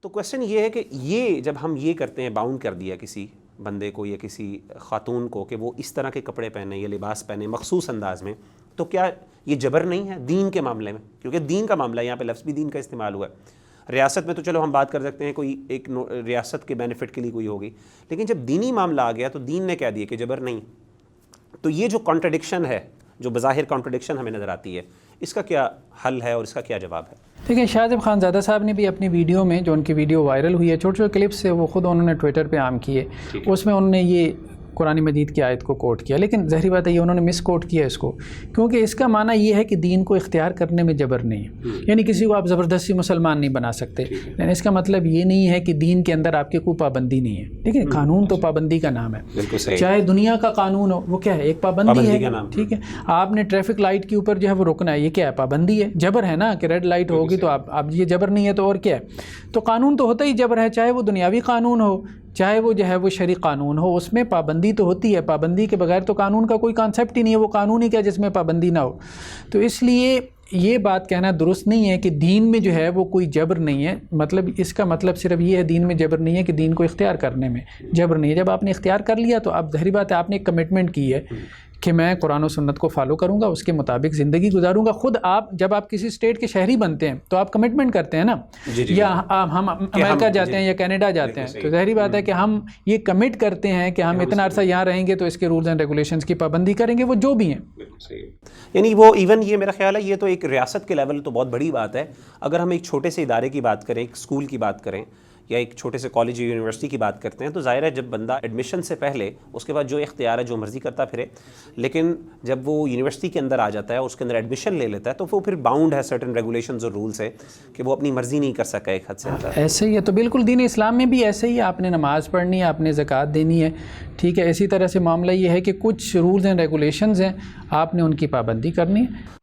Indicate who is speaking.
Speaker 1: تو کویسچن یہ ہے کہ یہ جب ہم یہ کرتے ہیں، باؤنڈ کر دیا کسی بندے کو یا کسی خاتون کو کہ وہ اس طرح کے کپڑے پہنے یا لباس پہنے مخصوص انداز میں، تو کیا یہ جبر نہیں ہے دین کے معاملے میں؟ کیونکہ دین کا معاملہ ہے، یہاں پہ لفظ بھی دین کا استعمال ہوا ہے۔ ریاست میں تو چلو ہم بات کر سکتے ہیں کوئی ایک ریاست کے بینیفٹ کے لیے کوئی ہوگی، لیکن جب دینی معاملہ آ گیا تو دین نے کہہ دیا کہ جبر نہیں۔ تو یہ جو کانٹرڈکشن ہے، جو بظاہر کانٹرڈکشن ہمیں نظر آتی ہے، اس کا کیا حل ہے اور اس کا کیا جواب ہے؟
Speaker 2: دیکھیں، شاہزیب خان زادہ صاحب نے بھی اپنی ویڈیو میں، جو ان کی ویڈیو وائرل ہوئی ہے، چھوٹے چھوٹے کلپس سے وہ خود انہوں نے ٹویٹر پہ عام کیے، اس میں انہوں نے یہ قرآن مجید کی آیت کو کوٹ کیا، لیکن ظاہری بات ہے یہ انہوں نے مس کوٹ کیا اس کو، کیونکہ اس کا معنی یہ ہے کہ دین کو اختیار کرنے میں جبر نہیں ہے، یعنی کسی کو آپ زبردستی مسلمان نہیں بنا سکتے، لیکن اس کا مطلب یہ نہیں ہے کہ دین کے اندر آپ کی کوئی پابندی نہیں ہے۔ دیکھیں، قانون تو پابندی کا نام ہے، چاہے دنیا کا قانون ہو، وہ کیا ہے؟ ایک پابندی ہے، ٹھیک ہے؟ آپ نے ٹریفک لائٹ کے اوپر جو ہے وہ رکنا ہے، یہ کیا ہے؟ پابندی ہے، جبر ہے نا، کہ ریڈ لائٹ ہوگی تو آپ یہ جبر نہیں ہے تو اور کیا ہے؟ تو قانون تو ہوتا ہی جبر ہے، چاہے وہ دنیاوی قانون ہو، چاہے وہ جو ہے وہ شرعی قانون ہو، اس میں پابندی تو ہوتی ہے، پابندی کے بغیر تو قانون کا کوئی کانسیپٹ ہی نہیں ہے، وہ قانون ہی کیا جس میں پابندی نہ ہو۔ تو اس لیے یہ بات کہنا درست نہیں ہے کہ دین میں جو ہے وہ کوئی جبر نہیں ہے، مطلب اس کا مطلب صرف یہ ہے دین میں جبر نہیں ہے کہ دین کو اختیار کرنے میں جبر نہیں ہے۔ جب آپ نے اختیار کر لیا تو اب ظاہری بات ہے آپ نے ایک کمٹمنٹ کی ہے کہ میں قرآن و سنت کو فالو کروں گا، اس کے مطابق زندگی گزاروں گا۔ خود آپ جب آپ کسی اسٹیٹ کے شہری بنتے ہیں تو آپ کمٹمنٹ کرتے ہیں نا، یا ہم امریکہ جاتے ہیں یا کینیڈا جاتے ہیں تو ظاہری بات ہے کہ ہم یہ کمٹ کرتے ہیں کہ ہم اتنا عرصہ یہاں رہیں گے تو اس کے رولز اینڈ ریگولیشنز کی پابندی کریں گے، وہ جو بھی ہیں۔
Speaker 1: یعنی وہ ایون یہ میرا خیال ہے یہ تو ایک ریاست کے لیول تو بہت بڑی بات ہے، اگر ہم ایک چھوٹے سے ادارے کی بات کریں، ایک اسکول کی بات کریں یا ایک چھوٹے سے کالج یا یونیورسٹی کی بات کرتے ہیں، تو ظاہر ہے جب بندہ ایڈمیشن سے پہلے اس کے بعد جو اختیار ہے جو مرضی کرتا پھرے، لیکن جب وہ یونیورسٹی کے اندر آ جاتا ہے، اس کے اندر ایڈمیشن لے لیتا ہے، تو وہ پھر باؤنڈ ہے سرٹن ریگولیشنز اور رولز ہے کہ وہ اپنی مرضی نہیں کر سکا ایک حد سے زیادہ۔
Speaker 2: ایسے ہی ہے، تو بالکل دین اسلام میں بھی ایسے ہی ہے، آپ نے نماز پڑھنی ہے، آپ نے زکوٰۃ دینی ہے، ٹھیک ہے؟ اسی طرح سے معاملہ یہ ہے کہ کچھ رولز اینڈ ریگولیشنز ہیں، آپ نے ان کی پابندی کرنی ہے۔